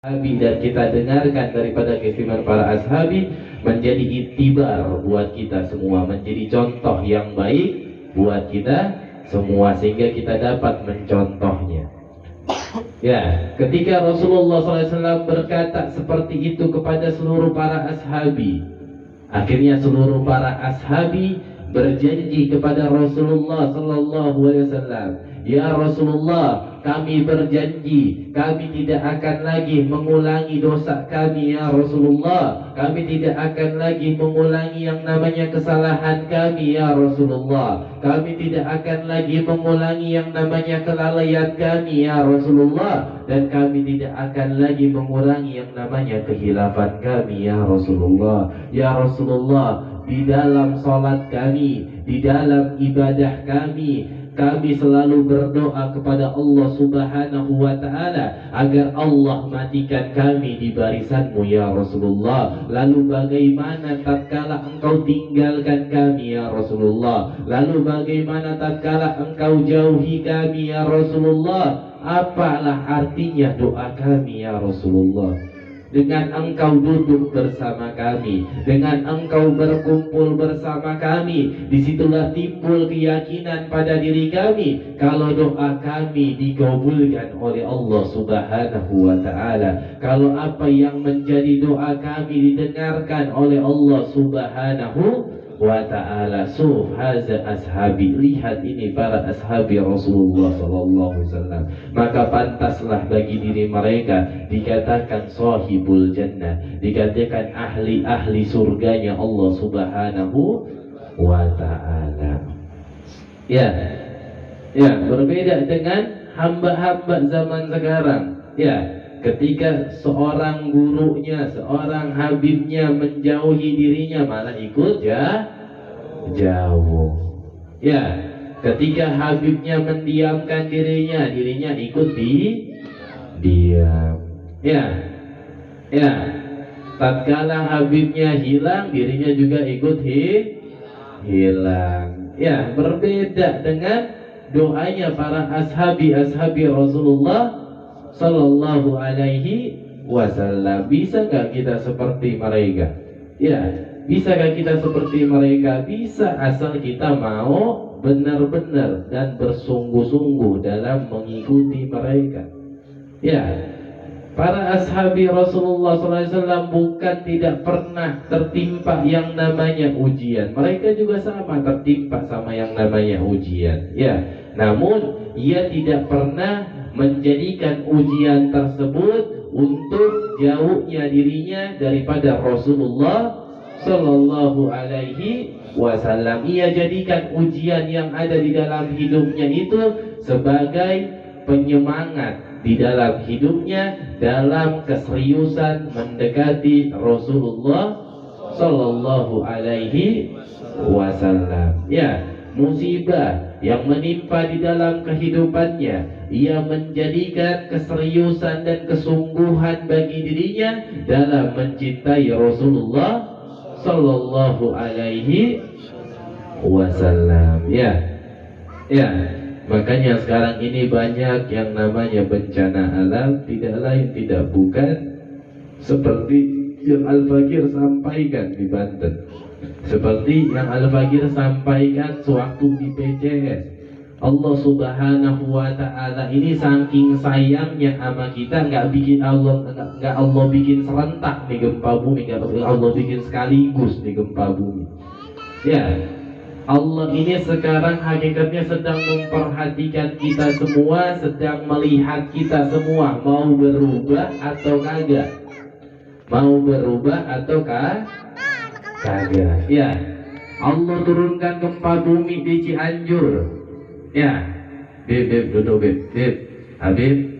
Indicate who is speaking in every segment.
Speaker 1: ashabi dan kita dengarkan daripada keistimewaan para ashabi menjadi itibar buat kita semua, menjadi contoh yang baik buat kita semua sehingga kita dapat mencontohnya. Ya, ketika Rasulullah SAW berkata seperti itu kepada seluruh para ashabi, akhirnya seluruh para ashabi berjanji kepada Rasulullah SAW, ya Rasulullah, kami berjanji kami tidak akan lagi mengulangi dosa kami ya Rasulullah, kami tidak akan lagi mengulangi yang namanya kesalahan kami ya Rasulullah, kami tidak akan lagi mengulangi yang namanya kelalaian kami ya Rasulullah, dan kami tidak akan lagi mengurangi yang namanya kehilafan kami ya Rasulullah. Ya Rasulullah, di dalam salat kami, di dalam ibadah kami, kami selalu berdoa kepada Allah Subhanahu wa ta'ala agar Allah matikan kami di barisanmu ya Rasulullah. Lalu bagaimana tatkala engkau tinggalkan kami ya Rasulullah? Lalu bagaimana tatkala engkau jauhi kami ya Rasulullah? Apalah artinya doa kami ya Rasulullah? Dengan engkau duduk bersama kami, dengan engkau berkumpul bersama kami, disitulah timbul keyakinan pada diri kami kalau doa kami dikabulkan oleh Allah Subhanahu wa ta'ala, kalau apa yang menjadi doa kami didengarkan oleh Allah Subhanahu wa ta'ala. Haza ashabi, lihat ini para ashabi Rasulullah sallallahu alaihi wasallam, maka pantaslah bagi diri mereka dikatakan sahibul jannah, dikatakan ahli surganya Allah Subhanahu wa ta'ala. Ya, berbeda dengan hamba-hamba zaman sekarang. Ya, ketika seorang gurunya, seorang habibnya menjauhi dirinya, malah ikut jauh. Ya, ketika habibnya mendiamkan dirinya ikut diam. Ya, tatkala habibnya hilang, dirinya juga ikut hilang. Ya, berbeda dengan doanya para ashabi Rasulullah sallallahu alaihi wasallam. Bisa gak kita seperti mereka? Ya, bisa gak kita seperti mereka? Bisa, asal kita mau benar-benar dan bersungguh-sungguh dalam mengikuti mereka. Ya, para ashabi Rasulullah SAW bukan tidak pernah tertimpa yang namanya ujian. Mereka juga sama tertimpa sama yang namanya ujian. Ya, namun ia tidak pernah menjadikan ujian tersebut untuk jauhnya dirinya daripada Rasulullah Sallallahu Alaihi Wasallam. Ia jadikan ujian yang ada di dalam hidupnya itu sebagai penyemangat di dalam hidupnya dalam keseriusan mendekati Rasulullah Sallallahu Alaihi Wasallam. Ya, musibah yang menimpa di dalam kehidupannya, ia menjadikan keseriusan dan kesungguhan bagi dirinya dalam mencintai Rasulullah Sallallahu Alaihi Wasallam. Ya, makanya sekarang ini banyak yang namanya bencana alam, tidak lain tidak bukan seperti yang Al-Fakir sampaikan di Banten, seperti yang Al-Fakir sampaikan sewaktu di PCS. Allah Subhanahu wa ta'ala ini saking sayangnya sama kita, nggak Allah bikin serentak di gempa bumi, nggak Allah bikin sekaligus di gempa bumi. Ya, Allah ini sekarang hakikatnya sedang memperhatikan kita semua, sedang melihat kita semua mau berubah atau kagak, mau berubah atau kagak. Ya, Allah turunkan gempa bumi di Cianjur. Ya, Beb, duduk Beb, Habib.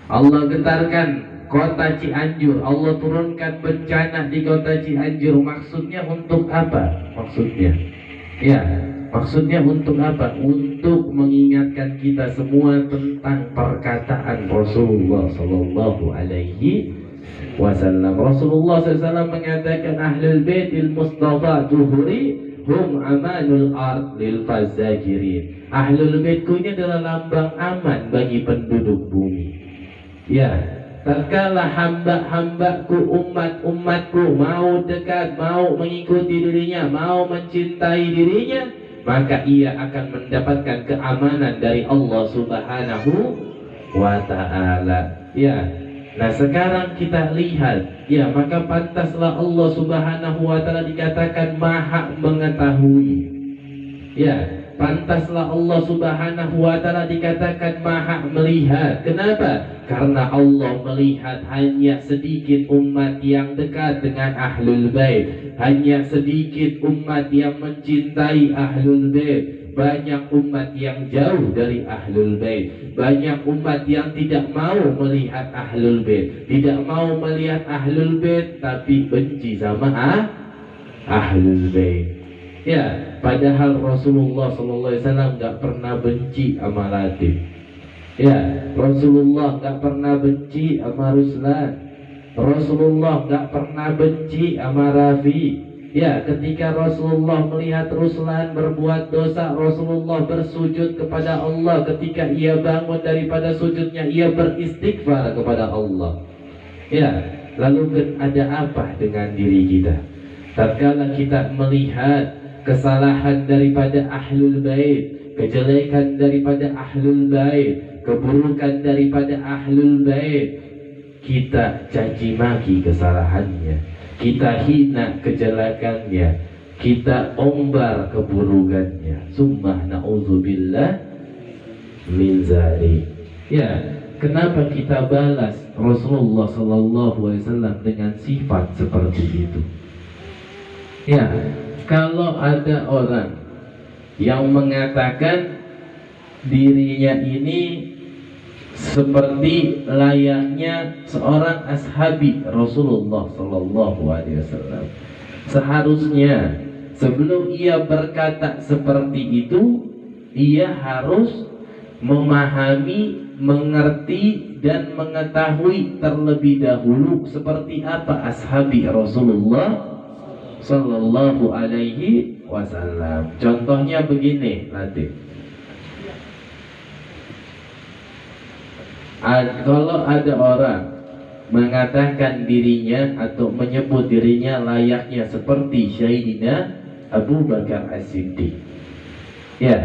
Speaker 1: Allah getarkan kota Cianjur, Allah turunkan bencana di kota Cianjur. Maksudnya untuk apa? Maksudnya untuk apa? Untuk mengingatkan kita semua tentang perkataan Rasulullah Sallallahu Alaihi Wasallam. Rasulullah SAW mengatakan ahlul baitil mustafa tuhuri hum amanul ard lil fazakirin. Ahlul baitku ini adalah lambang aman bagi penduduk bumi. Ya, tatkala hamba-hambaku, umat-umatku mau dekat, mau mengikuti dirinya, mau mencintai dirinya, maka ia akan mendapatkan keamanan dari Allah Subhanahu wa ta'ala. Ya, nah sekarang kita lihat, ya, maka pantaslah Allah Subhanahu wa ta'ala dikatakan maha mengetahui. Ya, pantaslah Allah Subhanahu wa ta'ala dikatakan maha melihat. Kenapa? Karena Allah melihat hanya sedikit umat yang dekat dengan Ahlul Bait, hanya sedikit umat yang mencintai Ahlul Bait, banyak umat yang jauh dari Ahlul Bait, banyak umat yang tidak mau melihat Ahlul Bait, tidak mau melihat Ahlul Bait tapi benci sama Ahlul Bait. Ya, padahal Rasulullah SAW nggak pernah benci sama Latif. Ya, Rasulullah nggak pernah benci sama Ruslan. Rasulullah nggak pernah benci sama Rafi. Ya, ketika Rasulullah melihat Ruslan berbuat dosa, Rasulullah bersujud kepada Allah. Ketika ia bangun daripada sujudnya, ia beristighfar kepada Allah. Ya, lalu ada apa dengan diri kita? Tatkala kita melihat kesalahan daripada Ahlul Bait, kejelekan daripada Ahlul Bait, keburukan daripada Ahlul Bait, kita caci maki kesalahannya, kita hina kejelekannya, kita ombar keburukannya. Sumpah na'udzubillah min zalik. Ya, kenapa kita balas Rasulullah SAW dengan sifat seperti itu? Ya, kalau ada orang yang mengatakan dirinya ini seperti layaknya seorang ashabi Rasulullah SAW, seharusnya sebelum ia berkata seperti itu, ia harus memahami, mengerti dan mengetahui terlebih dahulu seperti apa ashabi Rasulullah Sallallahu alaihi wasallam. Contohnya begini, Latif. Kalau ada orang mengatakan dirinya atau menyebut dirinya layaknya seperti Sayyidina Abu Bakar As-Siddiq. Ya,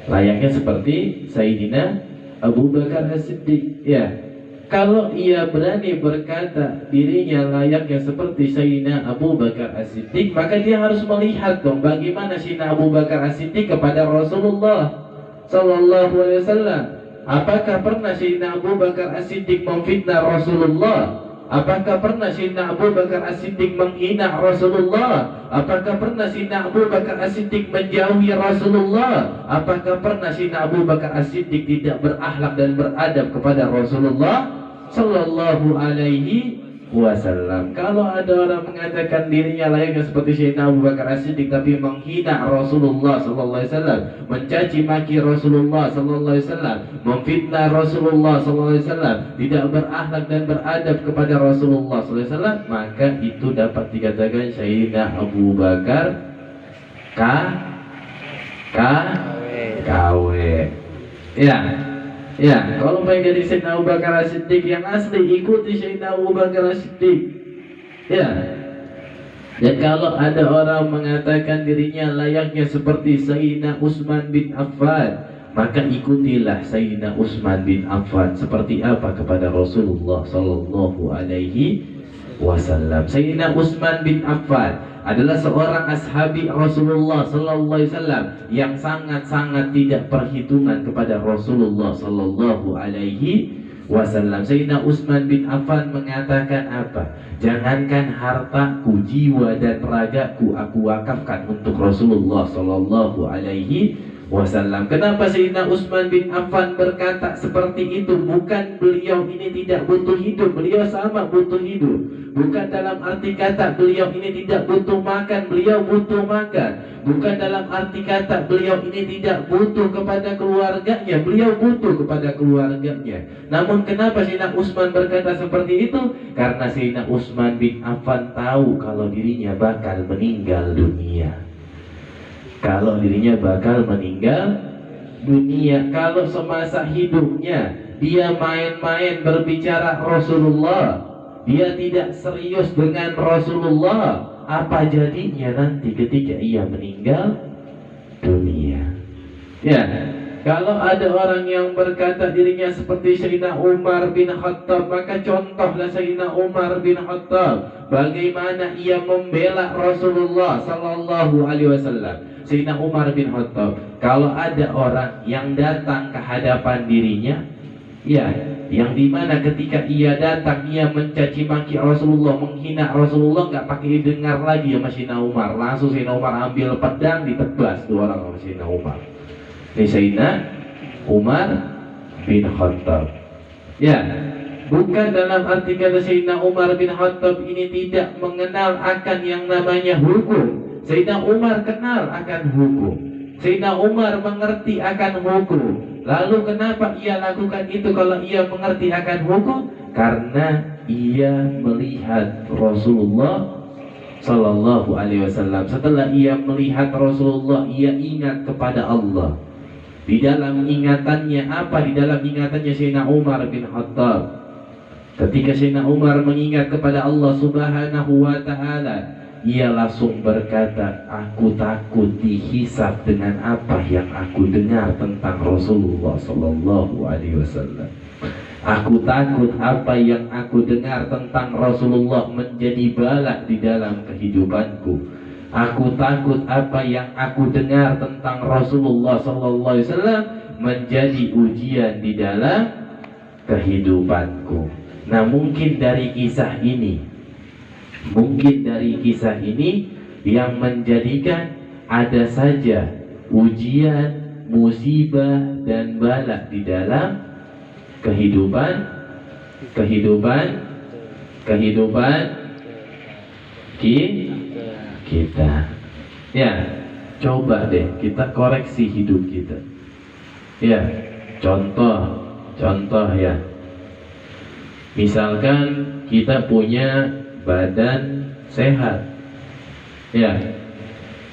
Speaker 1: layaknya seperti Sayyidina Abu Bakar As-Siddiq. Ya. Kalau ia berani berkata dirinya layaknya seperti Sayyidina Abu Bakar As-Siddiq, maka dia harus melihat dong bagaimana Sayyidina Abu Bakar As-Siddiq kepada Rasulullah Sallallahu Alaihi Wasallam. Apakah pernah Sayyidina Abu Bakar As-Siddiq memfitnah Rasulullah? Apakah pernah Sayyidina Abu Bakar As-Siddiq menghina Rasulullah? Apakah pernah Sayyidina Abu Bakar As-Siddiq menjauhi Rasulullah? Apakah pernah Sayyidina Abu Bakar As-Siddiq tidak berakhlak dan beradab kepada Rasulullah Sallallahu alaihi wasallam? Kalau ada orang mengatakan dirinya layaknya seperti Sayyidina Abu Bakar As-Siddiq tapi menghina Rasulullah Sallallahu alaihi wasallam, mencaci maki Rasulullah Sallallahu alaihi wasallam, memfitnah Rasulullah Sallallahu alaihi wasallam, tidak berakhlak dan beradab kepada Rasulullah Sallallahu alaihi wasallam, maka itu dapat dikatakan Sayyidina Abu Bakar KW. Ya. Ya, kalau pengen jadi Sayyidina Abu Bakar As-Siddiq yang asli, ikuti Sayyidina Abu Bakar As-Siddiq. Ya. Dan kalau ada orang mengatakan dirinya layaknya seperti Sayyidina Utsman bin Affan, maka ikutilah Sayyidina Utsman bin Affan seperti apa kepada Rasulullah Sallallahu alaihi wasallam. Sayyidina Utsman bin Affan adalah seorang ashabi Rasulullah Sallallahu alaihi wasallam yang sangat-sangat tidak perhitungan kepada Rasulullah Sallallahu alaihi wasallam. Sayyidina Utsman bin Affan mengatakan apa? Jangankan hartaku, jiwa dan ragaku aku wakafkan untuk Rasulullah Sallallahu alaihi wasallam. Kenapa Sayyidina Utsman bin Affan berkata seperti itu? Bukan beliau ini tidak butuh hidup, beliau sama butuh hidup. Bukan dalam arti kata beliau ini tidak butuh makan, beliau butuh makan. Bukan dalam arti kata beliau ini tidak butuh kepada keluarganya, beliau butuh kepada keluarganya. Namun kenapa Sayyidina Utsman berkata seperti itu? Karena Sayyidina Utsman bin Affan tahu kalau dirinya bakal meninggal dunia. Kalau dirinya bakal meninggal dunia, kalau semasa hidupnya dia main-main berbicara Rasulullah, dia tidak serius dengan Rasulullah, apa jadinya nanti ketika ia meninggal dunia? Ya, kalau ada orang yang berkata dirinya seperti Sayyidina Umar bin Khattab, maka contohlah Sayyidina Umar bin Khattab, bagaimana ia membela Rasulullah sallallahu alaihi wasallam. Sayyidina Umar bin Khattab, kalau ada orang yang datang ke hadapan dirinya, ya, yang dimana ketika ia datang ia mencaci maki Rasulullah, menghina Rasulullah, nggak pakai dengar lagi sama Sayyidina Umar, langsung Sayyidina Umar ambil pedang ditebas dua orang sama Sayyidina Umar. Ini Sayyidina Umar bin Khattab. Ya, bukan dalam arti kata Sayyidina Umar bin Khattab ini tidak mengenal akan yang namanya hukum. Sayyidina Umar kenal akan hukum. Sayyidina Umar mengerti akan hukum. Lalu kenapa ia lakukan itu kalau ia mengerti akan hukum? Karena ia melihat Rasulullah sallallahu alaihi wasallam. Setelah ia melihat Rasulullah, ia ingat kepada Allah. Di dalam ingatannya apa? Di dalam ingatannya Sayyidina Umar bin Khattab, ketika Sayyidina Umar mengingat kepada Allah Subhanahu wa ta'ala, ia langsung berkata, aku takut dihisab dengan apa yang aku dengar tentang Rasulullah sallallahu alaihi wasallam. Aku takut apa yang aku dengar tentang Rasulullah menjadi balak di dalam kehidupanku. Aku takut apa yang aku dengar tentang Rasulullah sallallahu alaihi wasallam menjadi ujian di dalam kehidupanku. Nah, mungkin dari kisah ini yang menjadikan ada saja ujian, musibah dan balak di dalam kehidupan kita. Ya, coba deh kita koreksi hidup kita. Ya, contoh ya. Misalkan kita punya badan sehat. Ya,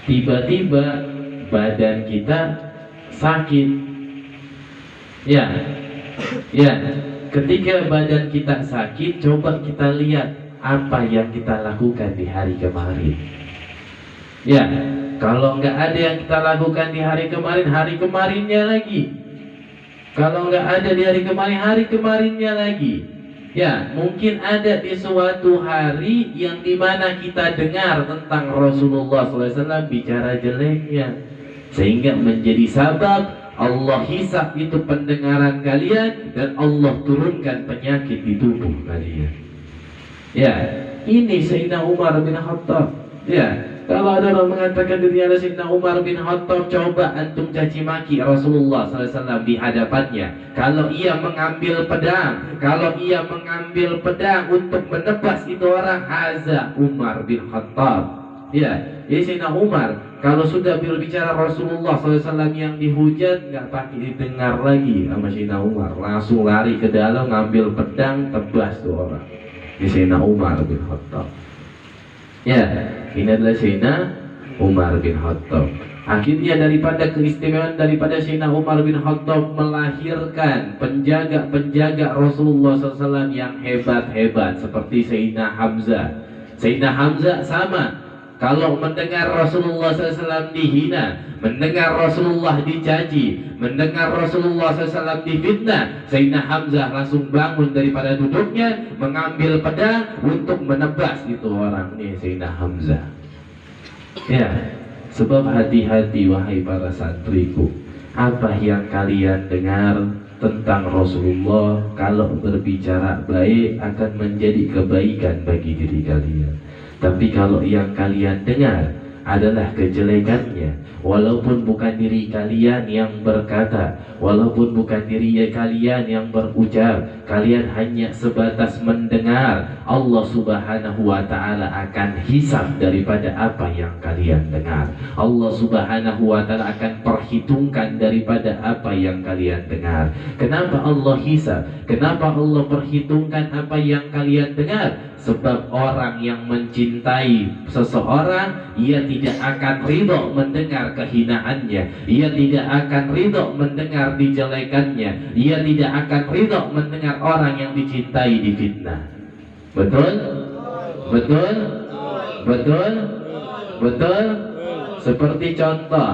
Speaker 1: tiba-tiba badan kita sakit. Ya, ketika badan kita sakit, coba kita lihat apa yang kita lakukan di hari kemarin. Ya, kalau nggak ada yang kita lakukan di hari kemarinnya lagi. Kalau nggak ada di hari kemarinnya lagi. Ya, mungkin ada di suatu hari yang dimana kita dengar tentang Rasulullah SAW bicara jeleknya, sehingga menjadi sabab Allah hisab itu pendengaran kalian dan Allah turunkan penyakit di tubuh kalian. Ya, ini Sayyidina Umar bin Khattab. Ya, kalau ada orang mengatakan dirinya adalah Sayyidina Umar bin Khattab, coba antum caci maki Rasulullah SAW di hadapannya. Kalau ia mengambil pedang untuk menebas itu orang, haza Umar bin Khattab. Ya, Sayyidina Umar kalau sudah berbicara Rasulullah SAW yang dihujat, nggak pakai didengar lagi sama Sayyidina Umar, langsung lari ke dalam, ngambil pedang, tebas tuh orang. Sayyidina Umar bin Khattab. Ya, ini adalah Sayyidina Umar bin Khattab. Akhirnya daripada keistimewaan daripada Sayyidina Umar bin Khattab melahirkan penjaga-penjaga Rasulullah SAW yang hebat-hebat seperti Sayyidina Hamzah. Sayyidina Hamzah sama. Kalau mendengar Rasulullah SAW dihina, mendengar Rasulullah dicaci, mendengar Rasulullah SAW difitnah, Sayyidina Hamzah langsung bangun daripada duduknya, mengambil pedang untuk menebas itu orang. Nih Sayyidina Hamzah. Ya, sebab hati-hati wahai para santriku, apa yang kalian dengar tentang Rasulullah, kalau berbicara baik akan menjadi kebaikan bagi diri kalian. Tapi kalau yang kalian dengar adalah kejelekannya, walaupun bukan diri kalian yang berkata, walaupun bukan diri kalian yang berucap, kalian hanya sebatas mendengar, Allah Subhanahu wa ta'ala akan hisab daripada apa yang kalian dengar. Allah Subhanahu wa ta'ala akan perhitungkan daripada apa yang kalian dengar. Kenapa Allah hisab? Kenapa Allah perhitungkan apa yang kalian dengar? Sebab orang yang mencintai seseorang, ia tidak akan ridho mendengar kehinaannya, ia tidak akan ridho mendengar dijelekannya, ia tidak akan ridho mendengar orang yang dicintai difitnah. Betul? Betul? Betul? Betul? Seperti contoh,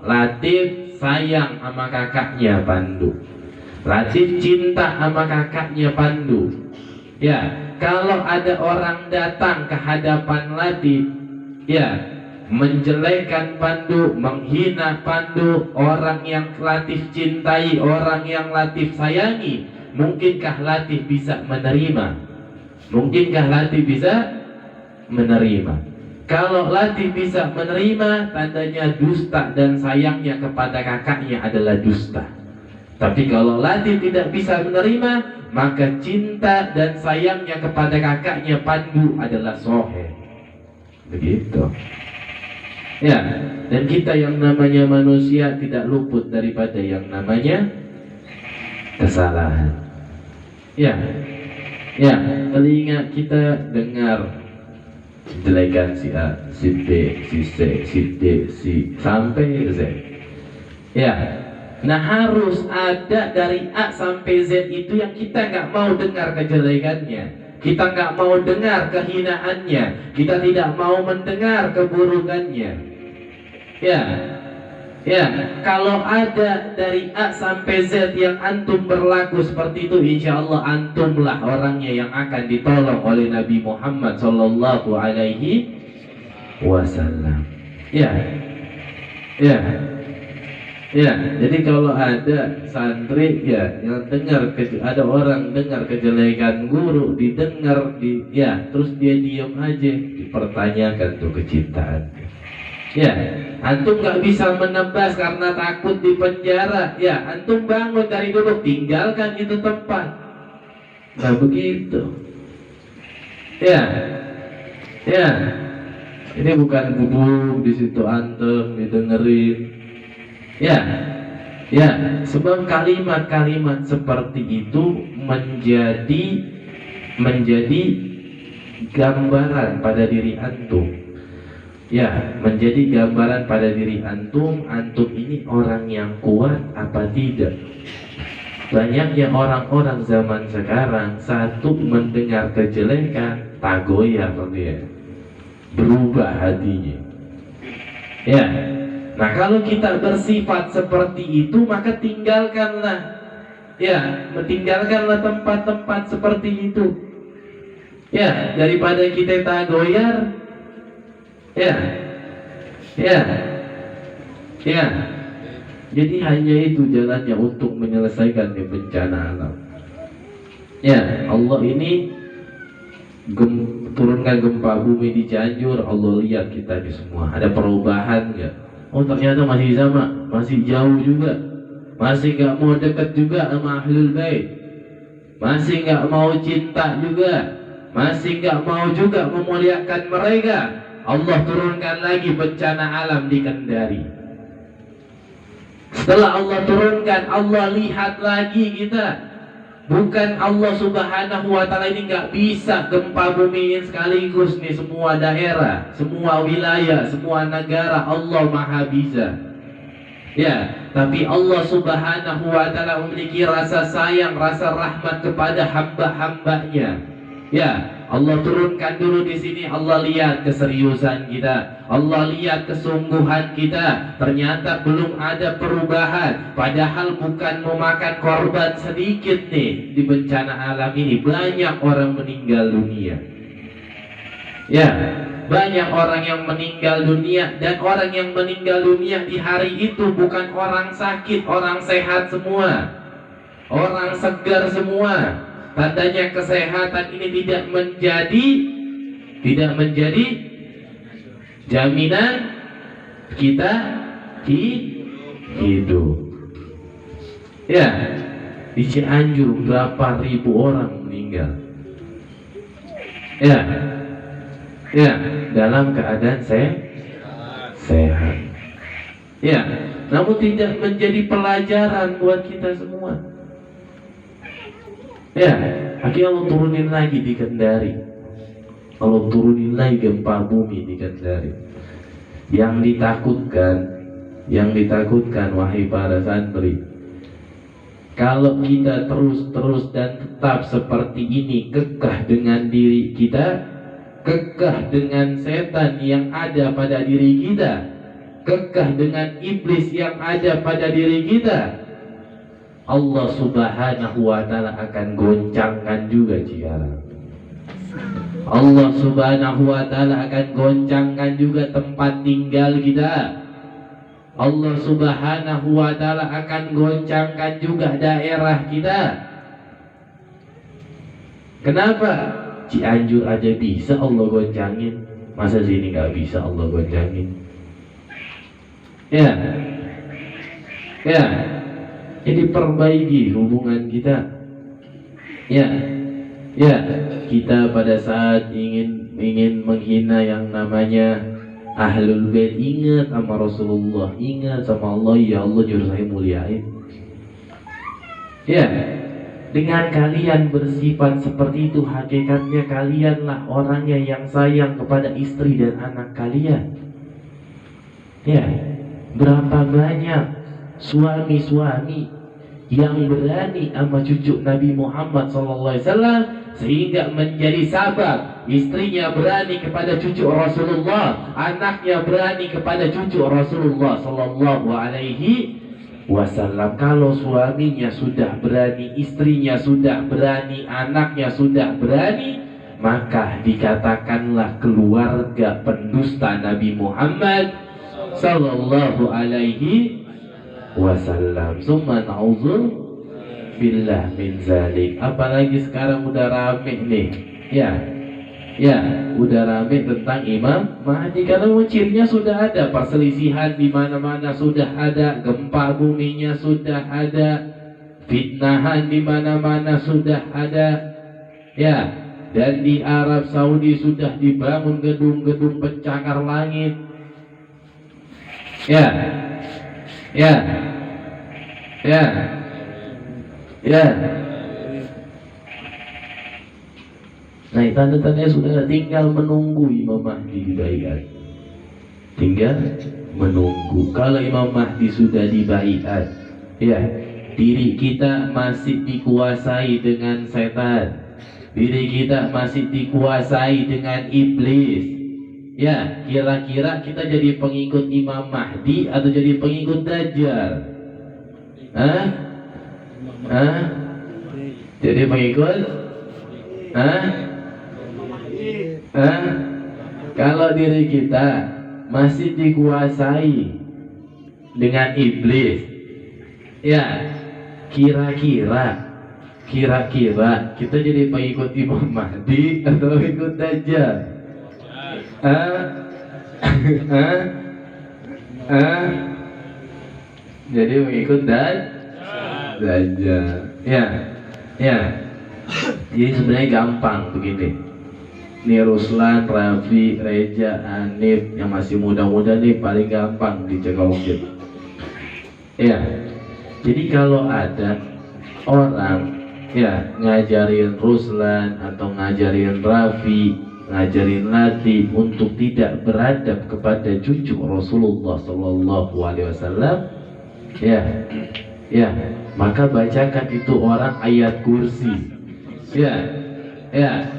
Speaker 1: Latif sayang sama kakaknya Pandu, Latif cinta sama kakaknya Pandu. Ya, kalau ada orang datang ke hadapan Latif, ya, menjelekkan Pandu, menghina Pandu, orang yang Latif cintai, orang yang Latif sayangi, mungkinkah Latif bisa menerima? Mungkinkah Latif bisa menerima? Kalau Latif bisa menerima, tandanya dusta dan sayangnya kepada kakaknya adalah dusta. Tapi kalau Latif tidak bisa menerima, maka cinta dan sayangnya kepada kakaknya Pandu adalah soheh. Begitu. Ya, dan kita yang namanya manusia tidak luput daripada yang namanya kesalahan. Ya, ya, telinga kita dengar jelekan si A, si B, si C, si D, si sampai Z. Ya, nah harus ada dari A sampai Z itu yang kita nggak mau dengar kejelekannya, kita nggak mau dengar kehinaannya, kita tidak mau mendengar keburukannya. Ya, ya, kalau ada dari A sampai Z yang antum berlaku seperti itu, insya Allah antumlah orangnya yang akan ditolong oleh Nabi Muhammad Sallallahu Alaihi Wasallam. Ya, ya. Ya, jadi kalau ada santri ya yang dengar ada orang dengar kejelekan guru, didengar ya, terus dia diam aja, dipertanyakan tuh kecintaan. Ya, antum nggak bisa menebas karena takut di penjara. Ya, antum bangun dari duduk, tinggalkan itu tempat. Nah begitu. Ya, ya. Ini bukan duduk di situ antum didengerin. Ya, ya, sebab kalimat-kalimat seperti itu menjadi gambaran pada diri antum. Ya, menjadi gambaran pada diri antum. Antum ini orang yang kuat apa tidak? Banyaknya orang-orang zaman sekarang, satu mendengar kejelekan, tagoyah dia, berubah hatinya. Ya. Nah kalau kita bersifat seperti itu, maka tinggalkanlah, ya, tinggalkanlah tempat-tempat seperti itu. Ya, daripada kita tagoyar, ya, ya, ya. Jadi hanya itu jalannya untuk menyelesaikan bencana alam. Ya, Allah ini turunkan gempa bumi di Cianjur, Allah lihat kita di semua. Ada perubahan nggak? Oh ternyata masih sama, masih jauh juga, masih nggak mau dekat juga sama Ahlul Bait, masih nggak mau cinta juga, masih nggak mau juga memuliakan mereka. Allah turunkan lagi bencana alam di Kendari. Setelah Allah turunkan, Allah lihat lagi kita. Bukan Allah Subhanahu wa Ta'ala ini nggak bisa gempa bumi sekaligus nih, semua daerah, semua wilayah, semua negara, Allah Maha bisa. Ya, tapi Allah Subhanahu wa Ta'ala memiliki rasa sayang, rasa rahmat kepada hamba-hambanya. Ya, Allah turunkan dulu di sini, Allah lihat keseriusan kita, Allah lihat kesungguhan kita. Ternyata belum ada perubahan, padahal bukan memakan korban sedikit nih di bencana alam ini. Banyak orang meninggal dunia. Ya, banyak orang yang meninggal dunia, dan orang yang meninggal dunia di hari itu bukan orang sakit, orang sehat semua, orang segar semua. Tandanya kesehatan ini tidak menjadi jaminan kita hidup. Ya, di Cianjur berapa ribu orang meninggal. Ya, ya, dalam keadaan sehat. Ya, namun tidak menjadi pelajaran buat kita semua. Ya, akhirnya Allah turunin lagi di Kendari. Allah turunin lagi gempa bumi di Kendari. Yang ditakutkan wahai para santri, kalau kita terus dan tetap seperti ini, kekeh dengan diri kita, kekeh dengan setan yang ada pada diri kita, kekeh dengan iblis yang ada pada diri kita, Allah Subhanahu wa ta'ala akan goncangkan juga ciara. Allah Subhanahu wa ta'ala akan goncangkan juga tempat tinggal kita. Allah Subhanahu wa ta'ala akan goncangkan juga daerah kita. Kenapa? Cianjur aja bisa Allah goncangin, masa sini nggak bisa Allah goncangin? Ya, ya. Jadi perbaiki hubungan kita. Ya, ya. Kita pada saat ingin menghina yang namanya Ahlul Bait, ingat sama Rasulullah, ingat sama Allah, ya Allah juru saya muliain. Ya, dengan kalian bersifat seperti itu, hakikatnya kalianlah orangnya yang sayang kepada istri dan anak kalian. Ya, berapa banyak suami-suami yang berani sama cucu Nabi Muhammad SAW sehingga menjadi sabab istrinya berani kepada cucu Rasulullah, anaknya berani kepada cucu Rasulullah Sallallahu Alaihi Wasallam. Kalau suaminya sudah berani, istrinya sudah berani, anaknya sudah berani, maka dikatakanlah keluarga pendusta Nabi Muhammad Sallallahu Alaihi Wasallam. Summa na'udzu billah min zalik. Apalagi sekarang udah rame nih, ya udah rame tentang Imam Mahdi. Karena cirinya sudah ada, perselisihan di mana-mana sudah ada, gempa buminya sudah ada, fitnahan di mana-mana sudah ada, ya. Dan di Arab Saudi sudah dibangun gedung-gedung pencakar langit, ya, ya, ya. Ya, nah tanda-tandanya sudah tinggal menunggu Imam Mahdi dibaiat. Tinggal menunggu. Kalau Imam Mahdi sudah dibaiat, ya, diri kita masih dikuasai dengan setan, diri kita masih dikuasai dengan iblis. Ya, kira-kira kita jadi pengikut Imam Mahdi atau jadi pengikut Dajjal? Jadi pengikut? Kalau diri kita masih dikuasai dengan iblis, ya, kira-kira kita jadi pengikut Imam Mahdi atau pengikut Dajjal? Jadi pengikut Dajjal. Ya. Jadi sebenarnya gampang begini. Nih Ruslan, Raffi, Reja, Hanif yang masih muda-muda nih paling gampang dicekokin. Ya. Jadi kalau ada orang ngajarin Ruslan atau ngajarin Raffi, ngajarin Lati untuk tidak beradab kepada cucu Rasulullah Sallallahu Alaihi Wasallam, maka bacakan itu orang ayat kursi.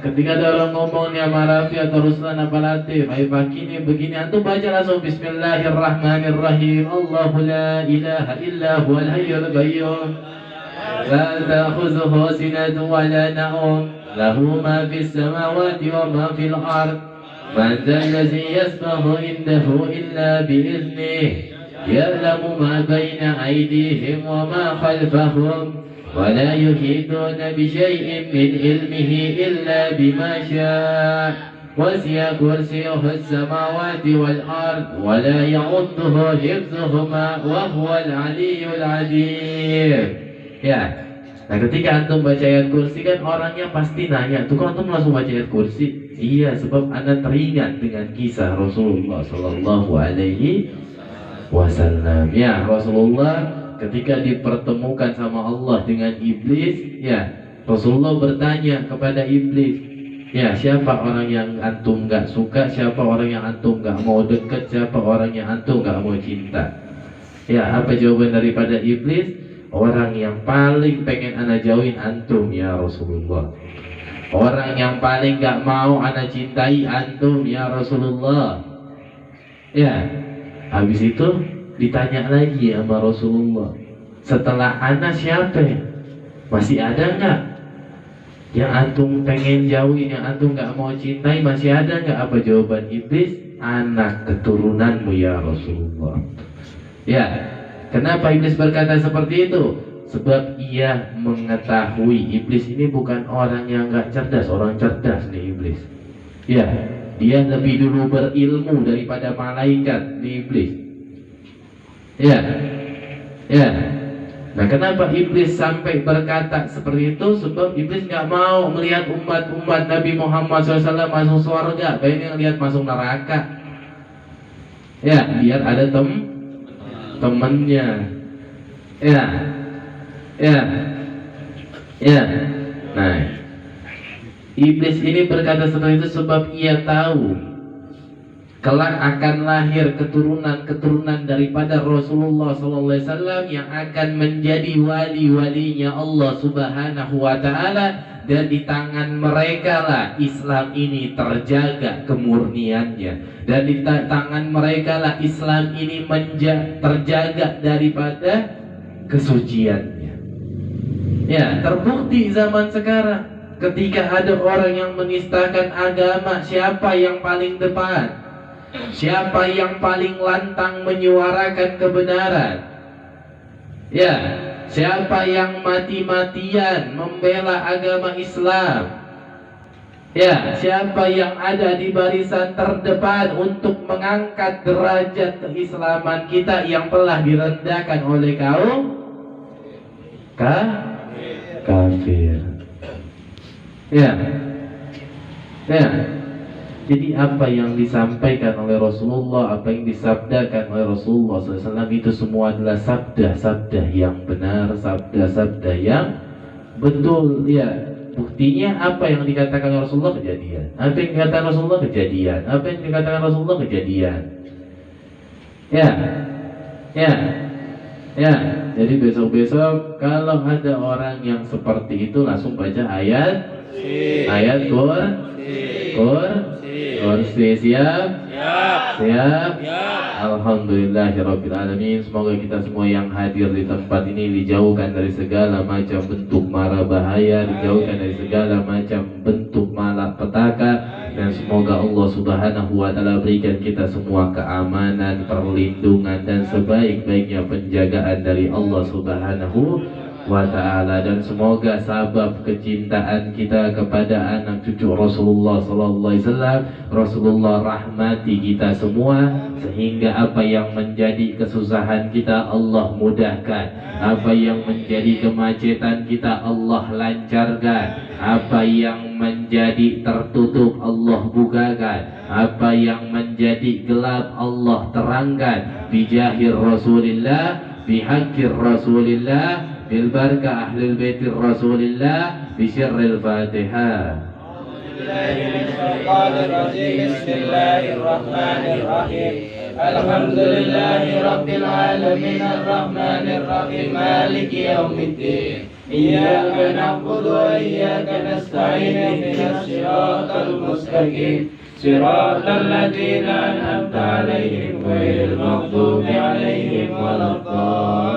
Speaker 1: Ketika ada orang ngomongnya sama Raffi atau Ruslan apa Latif, ayo begini antum baca langsung Bismillahirrahmanirrahim. Allahu la ilaha illa huwal hayyul qayyum la ta'khudhuhu sinatun wa la nawm lahu ma fis samawati wa ma fil ard man dhal ladzi yasmahu indahu illa bi idhnihi ya'lamu ma bayna aydihim wa ma khalfahum ولا يحيطون بشيء من علمه إلا بما شاء وسع كرسيه السماوات والأرض ولا يؤوده حفظهما وهو العلي العظيم. Nah ketika antum baca ayat kursi kan orangnya pasti nanya, tuh kok antum langsung baca ayat kursi? Iya, sebab anda teringat dengan kisah Rasulullah Sallallahu Alaihi Wasallam. Ya, Rasulullah ketika dipertemukan sama Allah dengan iblis, Rasulullah bertanya kepada iblis, Ya, siapa orang yang antum nggak suka, siapa orang yang antum nggak mau deket, siapa orang yang antum nggak mau cinta. Ya, apa jawaban daripada iblis? Orang yang paling pengen ana jauhin antum ya Rasulullah. Orang yang paling nggak mau ana cintai antum ya Rasulullah. Ya, habis itu ditanya lagi sama Rasulullah, setelah ana siapa? Masih ada nggak yang antum pengen jauhin, yang antum nggak mau cintai, masih ada nggak? Apa jawaban iblis? Anak keturunanmu ya Rasulullah. Ya, kenapa iblis berkata seperti itu? Sebab ia mengetahui iblis ini bukan orang yang nggak cerdas, orang cerdas nih iblis. Ya, dia lebih dulu berilmu daripada malaikat nih iblis. Ya, ya. Nah, kenapa iblis sampai berkata seperti itu? Sebab iblis nggak mau melihat umat-umat Nabi Muhammad SAW masuk surga, pengen lihat masuk neraka. Ya, biar ada temennya. Ya, ya, ya. Nah, iblis ini berkata seperti itu sebab ia tahu kelak akan lahir keturunan daripada Rasulullah SAW yang akan menjadi wali-walinya Allah Subhanahu wa Ta'ala, dan di tangan mereka lah Islam ini terjaga kemurniannya, dan di tangan mereka lah Islam ini terjaga daripada kesuciannya. Ya, terbukti zaman sekarang ketika ada orang yang menistakan agama, siapa yang paling depan? Siapa yang paling lantang menyuarakan kebenaran? Ya, siapa yang mati-matian membela agama Islam? Ya, siapa yang ada di barisan terdepan untuk mengangkat derajat keislaman kita yang telah direndahkan oleh kaum kafir? Ya, ya. Jadi apa yang disampaikan oleh Rasulullah, apa yang disabdakan oleh Rasulullah SAW itu semua adalah sabda-sabda yang benar, sabda-sabda yang betul. Ya, buktinya apa yang dikatakan oleh Rasulullah kejadian, apa yang dikatakan Rasulullah kejadian, apa yang dikatakan Rasulullah kejadian. Ya, ya, ya. Jadi besok-besok kalau ada orang yang seperti itu langsung baca ayat Kursi. Siap? Siap? Alhamdulillahirabbil alamin. Semoga kita semua yang hadir di tempat ini dijauhkan dari segala macam bentuk mara bahaya, dijauhkan dari segala macam bentuk malapetaka, dan semoga Allah Subhanahu wa Ta'ala berikan kita semua keamanan, perlindungan, dan sebaik-baiknya penjagaan dari Allah Subhanahu wa Ta'ala. Dan semoga sabab kecintaan kita kepada anak cucu Rasulullah Sallallahu Alaihi Wasallam, Rasulullah rahmati kita semua, sehingga apa yang menjadi kesusahan kita Allah mudahkan, apa yang menjadi kemacetan kita Allah lancarkan, apa yang menjadi tertutup Allah bukakan, apa yang menjadi gelap Allah terangkan, bijahir Rasulillah, bihaqqir Rasulillah, bilbarka ahlul baitir Rasulillah, bisyarril Fatihah. Bismillahirrahmanirrahim. Alhamdulillahi rabbil alamin, arrahmanirrahim, maliki yaumiddin. Iyyaka na'budu wa iyyaka nasta'in, ihdinas siratal mustaqim, siratal ladzina an'amta 'alaihim ghairil maghdubi 'alaihim waladdallin.